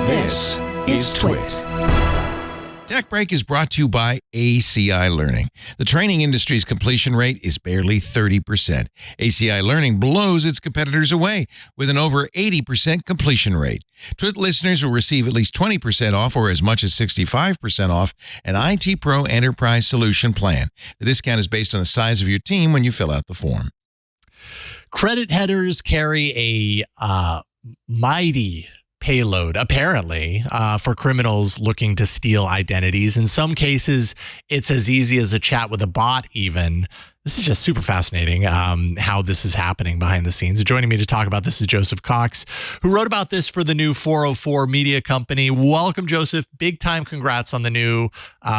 This is TWiT. Tech Break is brought to you by ACI Learning. The training industry's completion rate is barely 30%. ACI Learning blows its competitors away with an over 80% completion rate. TWiT listeners will receive at least 20% off or as much as 65% off an IT Pro Enterprise Solution plan. The discount is based on the size of your team when you fill out the form. Credit headers carry a mighty payload, apparently, for criminals looking to steal identities. In some cases, it's as easy as a chat with a bot even. This is just super fascinating how this is happening behind the scenes. Joining me to talk about this is Joseph Cox, who wrote about this for the new 404 media company. Welcome, Joseph. Big time congrats on the new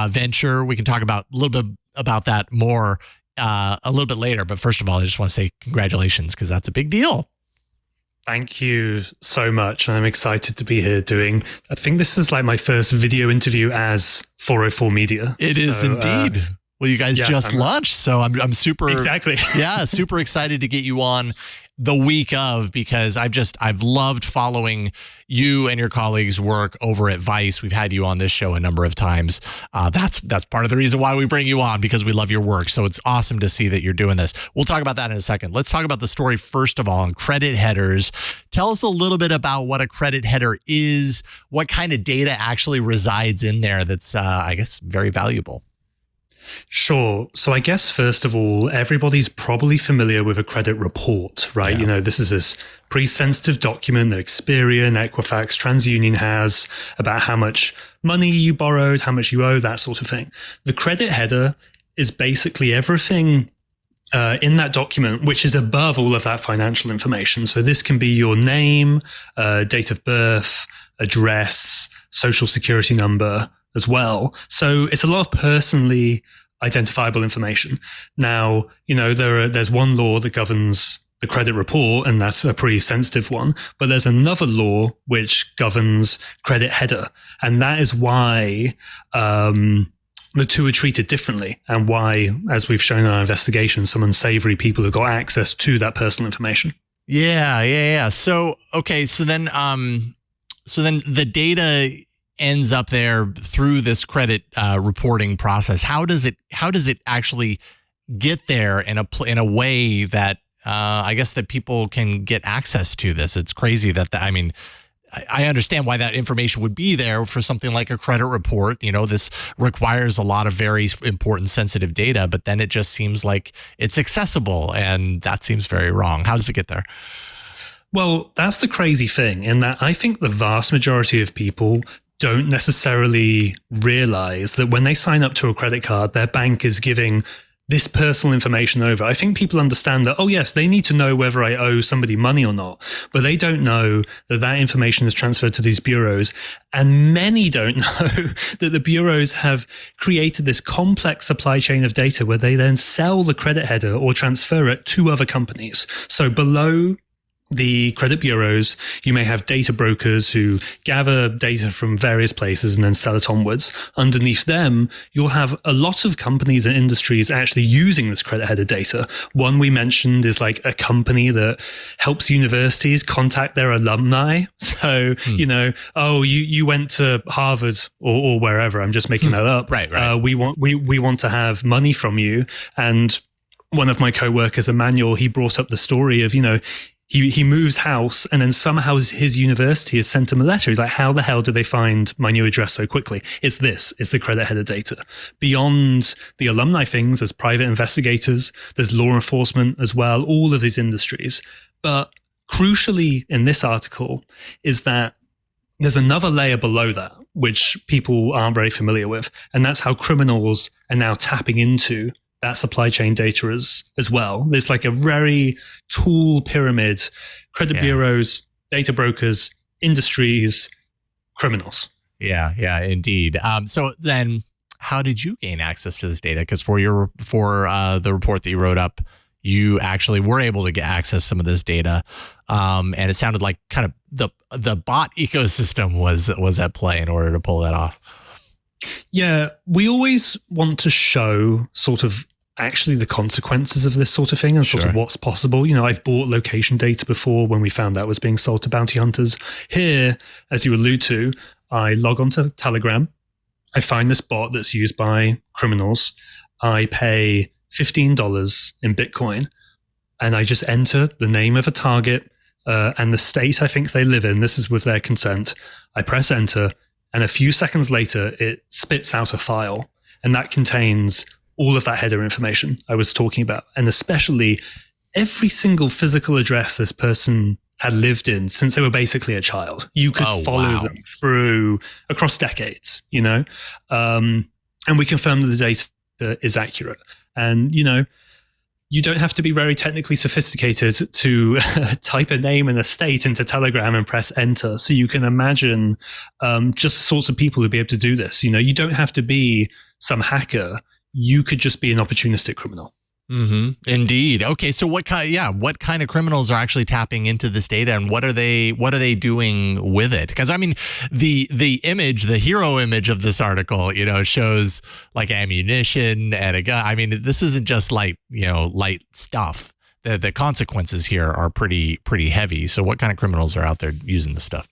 venture. We can talk about a little bit about that more a little bit later. But first of all, I just want to say congratulations, because that's a big deal. Thank you so much. I'm excited to be here I think this is like my first video interview as 404 Media. It is indeed. Well, you guys just launched, so I'm super super excited to get you on the week of, because I've loved following you and your colleagues' work over at Vice. We've had you on this show a number of times. That's part of the reason why we bring you on, because we love your work. So it's awesome to see that you're doing this. We'll talk about that in a second. Let's talk about the story first of all on credit headers. Tell us a little bit about what a credit header is, what kind of data actually resides in there that's, I guess, very valuable. Sure. So I guess, first of all, everybody's probably familiar with a credit report, right? Yeah. You know, this is this pretty sensitive document that Experian, Equifax, TransUnion has about how much money you borrowed, how much you owe, that sort of thing. The credit header is basically everything in that document, which is above all of that financial information. So this can be your name, date of birth, address, social security number as well. So it's a lot of personally identifiable information. Now, you know, there's one law that governs the credit report, and that's a pretty sensitive one. But there's another law which governs credit header. And that is why the two are treated differently, and why, as we've shown in our investigation, some unsavory people have got access to that personal information. Yeah. So, okay. So then the data ends up there through this credit reporting process. How does it actually get there in a way that I guess that people can get access to this? It's crazy that I understand why that information would be there for something like a credit report. You know, this requires a lot of very important sensitive data, but then it just seems like it's accessible, and that seems very wrong. How does it get there? Well, that's the crazy thing, in that I think the vast majority of people don't necessarily realize that when they sign up to a credit card, their bank is giving this personal information over. I think people understand that, oh yes, they need to know whether I owe somebody money or not, but they don't know that that information is transferred to these bureaus. And many don't know that the bureaus have created this complex supply chain of data where they then sell the credit header or transfer it to other companies. So below the credit bureaus, you may have data brokers who gather data from various places and then sell it onwards. Underneath them, you'll have a lot of companies and industries actually using this credit header data. One we mentioned is like a company that helps universities contact their alumni. So, you know, oh, you went to Harvard or wherever. I'm just making that up. Right. We want to have money from you. And one of my coworkers, Emmanuel, he brought up the story of, you know, he moves house, and then somehow his university has sent him a letter. He's like, how the hell did they find my new address so quickly? It's the credit header data. Beyond the alumni things, there's private investigators, there's law enforcement as well, all of these industries. But crucially in this article is that there's another layer below that, which people aren't very familiar with. And that's how criminals are now tapping into that supply chain data as well. There's like a very tall pyramid: credit bureaus, data brokers, industries, criminals. Yeah, indeed. So then how did you gain access to this data? Because for the report that you wrote up, you actually were able to get access to some of this data. And it sounded like kind of the bot ecosystem was at play in order to pull that off. Yeah, we always want to show sort of actually the consequences of this sort of thing and sort of what's possible. I've bought location data before when we found that was being sold to bounty hunters. Here, as you allude to, I log on to Telegram. I find this bot that's used by criminals. I pay $15 in Bitcoin, and I just enter the name of a target and the state I think they live in. This is with their consent. I press enter, and a few seconds later, it spits out a file, and that contains all of that header information I was talking about, and especially every single physical address this person had lived in since they were basically a child. You could follow them through across decades, and we confirm that the data is accurate. And, you don't have to be very technically sophisticated to type a name and a state into Telegram and press enter. So you can imagine just the sorts of people who'd be able to do this. You don't have to be some hacker. You could just be an opportunistic criminal. Mm-hmm. Indeed. Okay. So what kind of criminals are actually tapping into this data, and what are they doing with it? Because I mean, the hero image of this article, shows like ammunition and a gun. I mean, this isn't just light stuff. The consequences here are pretty heavy. So what kind of criminals are out there using this stuff?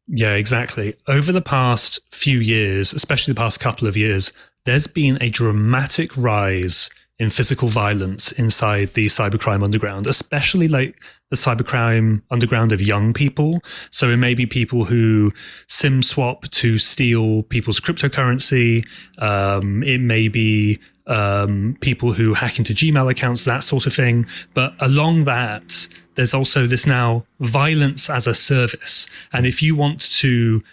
Yeah, exactly. Over the past few years, especially the past couple of years, there's been a dramatic rise in physical violence inside the cybercrime underground, especially like the cybercrime underground of young people. So it may be people who SIM swap to steal people's cryptocurrency. It may be people who hack into Gmail accounts, that sort of thing. But along that, there's also this now violence as a service. And if you want to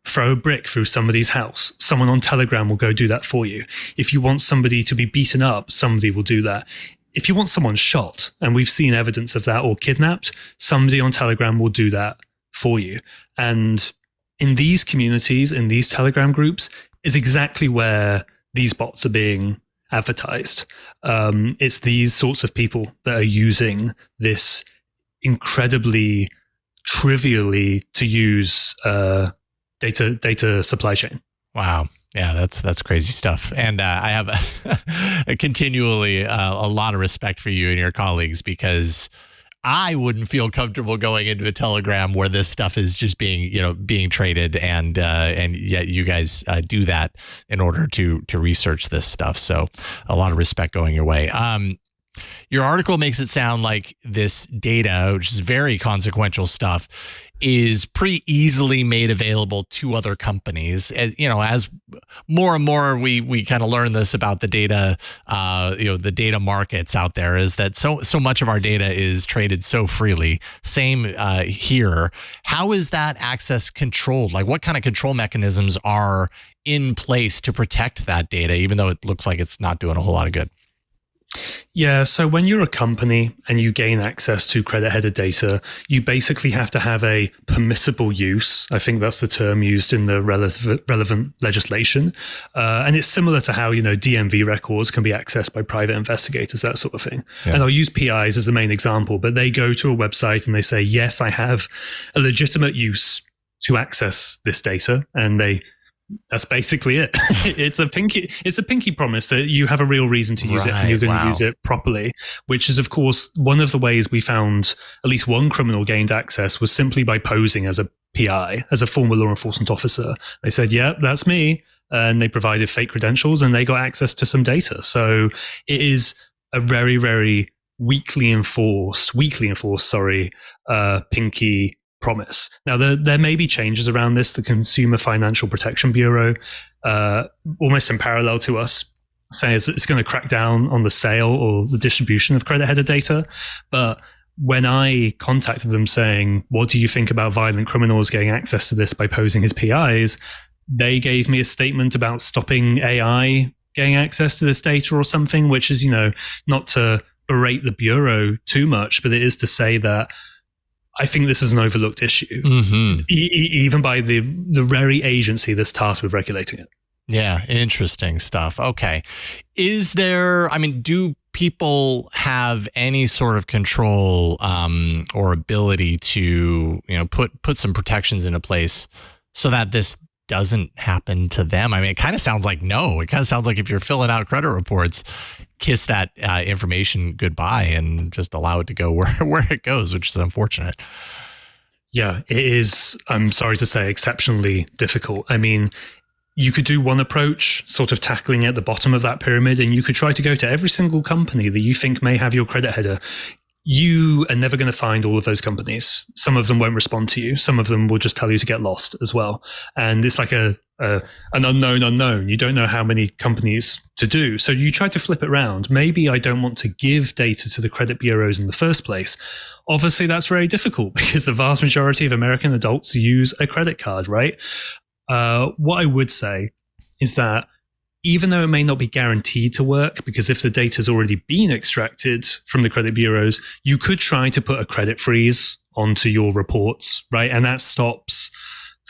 throw a brick through somebody's house, someone on Telegram will go do that for you. If you want somebody to be beaten up, somebody will do that. If you want someone shot, and we've seen evidence of that, or kidnapped, somebody on Telegram will do that for you. And in these communities, in these Telegram groups, is exactly where these bots are being advertised. It's these sorts of people that are using this incredibly trivially to use data supply chain. Wow. Yeah, that's crazy stuff. And I have continually a lot of respect for you and your colleagues, because I wouldn't feel comfortable going into a Telegram where this stuff is just being traded, and yet you guys do that in order to research this stuff. So a lot of respect going your way. Your article makes it sound like this data, which is very consequential stuff, is pretty easily made available to other companies. As more and more we kind of learn this about the data, the data markets out there, is that so much of our data is traded so freely. Same here. How is that access controlled? Like, what kind of control mechanisms are in place to protect that data, even though it looks like it's not doing a whole lot of good? Yeah, so when you're a company and you gain access to credit header data, you basically have to have a permissible use. I think that's the term used in the relevant legislation. And it's similar to how, DMV records can be accessed by private investigators, that sort of thing. Yeah. And I'll use PIs as the main example, but they go to a website and they say, yes, I have a legitimate use to access this data. And that's basically it. It's a pinky promise that you have a real reason to use it, and you're going to use it properly, which is, of course, one of the ways we found at least one criminal gained access was simply by posing as a PI, as a former law enforcement officer. They said, yeah, that's me. And they provided fake credentials and they got access to some data. So it is a very, very weakly enforced, pinky promise. Now, there may be changes around this. The Consumer Financial Protection Bureau, almost in parallel to us, says it's going to crack down on the sale or the distribution of credit header data. But when I contacted them saying, what do you think about violent criminals getting access to this by posing as PIs? They gave me a statement about stopping AI getting access to this data or something, which is, not to berate the Bureau too much, but it is to say that I think this is an overlooked issue, even by the very agency that's tasked with regulating it. Yeah, interesting stuff. Okay. Do people have any sort of control or ability to, put some protections into place so that this doesn't happen to them? I mean, it kind of sounds like no. It kind of sounds like if you're filling out credit reports, kiss that information goodbye and just allow it to go where it goes, which is unfortunate. Yeah, it is, I'm sorry to say, exceptionally difficult. I mean, you could do one approach, sort of tackling at the bottom of that pyramid, and you could try to go to every single company that you think may have your credit header. You are never going to find all of those companies. Some of them won't respond to you. Some of them will just tell you to get lost as well. And it's like an unknown unknown. You don't know how many companies to do. So you try to flip it around. Maybe I don't want to give data to the credit bureaus in the first place. Obviously, that's very difficult because the vast majority of American adults use a credit card, right? What I would say is that even though it may not be guaranteed to work, because if the data has already been extracted from the credit bureaus, you could try to put a credit freeze onto your reports, right? And that stops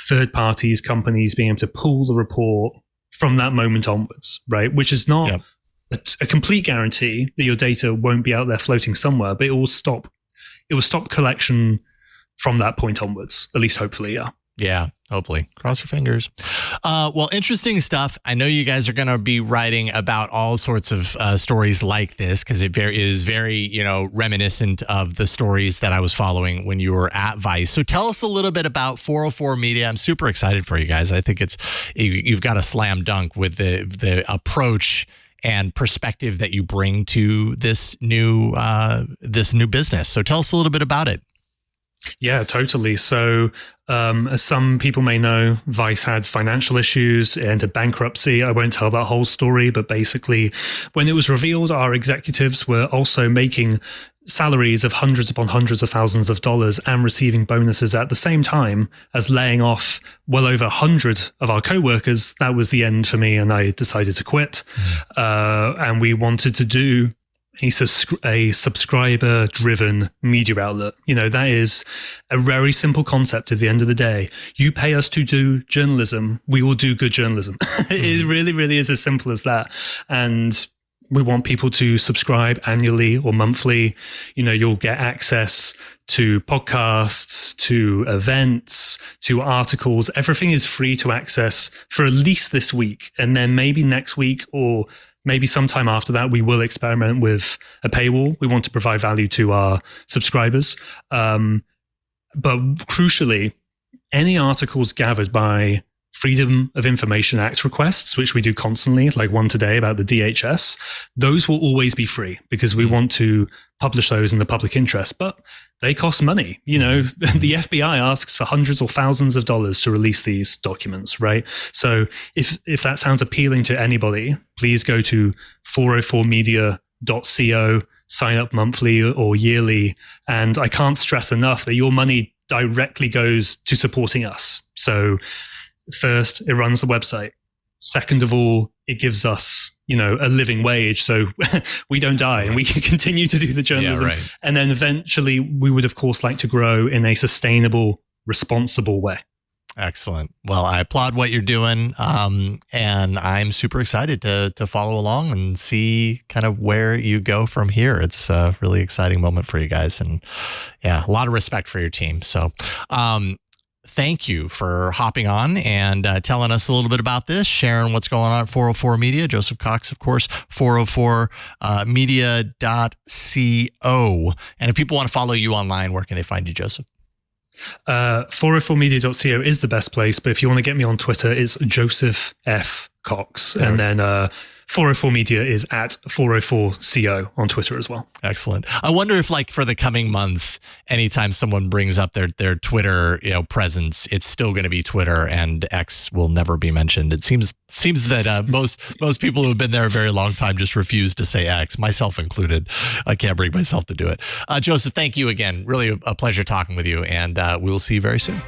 third parties, companies being able to pull the report from that moment onwards, right? Which is not a complete guarantee that your data won't be out there floating somewhere, but it will stop collection from that point onwards, at least hopefully, yeah. Yeah, hopefully. Cross your fingers. Well, interesting stuff. I know you guys are going to be writing about all sorts of stories like this because it is very, reminiscent of the stories that I was following when you were at Vice. So tell us a little bit about 404 Media. I'm super excited for you guys. I think you've got a slam dunk with the approach and perspective that you bring to this new business. So tell us a little bit about it. Yeah, totally. So as some people may know, Vice had financial issues and a bankruptcy. I won't tell that whole story, but basically when it was revealed our executives were also making salaries of hundreds upon hundreds of thousands of dollars and receiving bonuses at the same time as laying off well over 100 of our co-workers, that was the end for me and I decided to quit. And we wanted to do a subscriber-driven media outlet. That is a very simple concept at the end of the day. You pay us to do journalism, we will do good journalism. It really, really is as simple as that. And we want people to subscribe annually or monthly. You'll get access to podcasts, to events, to articles. Everything is free to access for at least this week. And then maybe next week or maybe sometime after that, we will experiment with a paywall. We want to provide value to our subscribers. But crucially, any articles gathered by Freedom of Information Act requests, which we do constantly, like one today about the DHS, those will always be free because we want to publish those in the public interest, but they cost money. The FBI asks for hundreds or thousands of dollars to release these documents, right? So if that sounds appealing to anybody, please go to 404media.co, sign up monthly or yearly. And I can't stress enough that your money directly goes to supporting us. So first, it runs the website. Second of all, it gives us, a living wage. So we don't die and we can continue to do the journalism. Yeah, right. And then eventually we would, of course, like to grow in a sustainable, responsible way. Excellent. Well, I applaud what you're doing. And I'm super excited to follow along and see kind of where you go from here. It's a really exciting moment for you guys. And yeah, a lot of respect for your team. So, thank you for hopping on and telling us a little bit about this, sharing what's going on at 404 Media. Joseph Cox, of course, 404media.co. And if people want to follow you online, where can they find you, Joseph? 404media.co is the best place, but if you want to get me on Twitter, it's Joseph F. Cox. And then 404 Media is at 404CO on Twitter as well. Excellent. I wonder if, for the coming months, anytime someone brings up their Twitter, presence, it's still going to be Twitter and X will never be mentioned. It seems that most people who have been there a very long time just refuse to say X, myself included. I can't bring myself to do it. Joseph, thank you again. Really a pleasure talking with you, and we will see you very soon.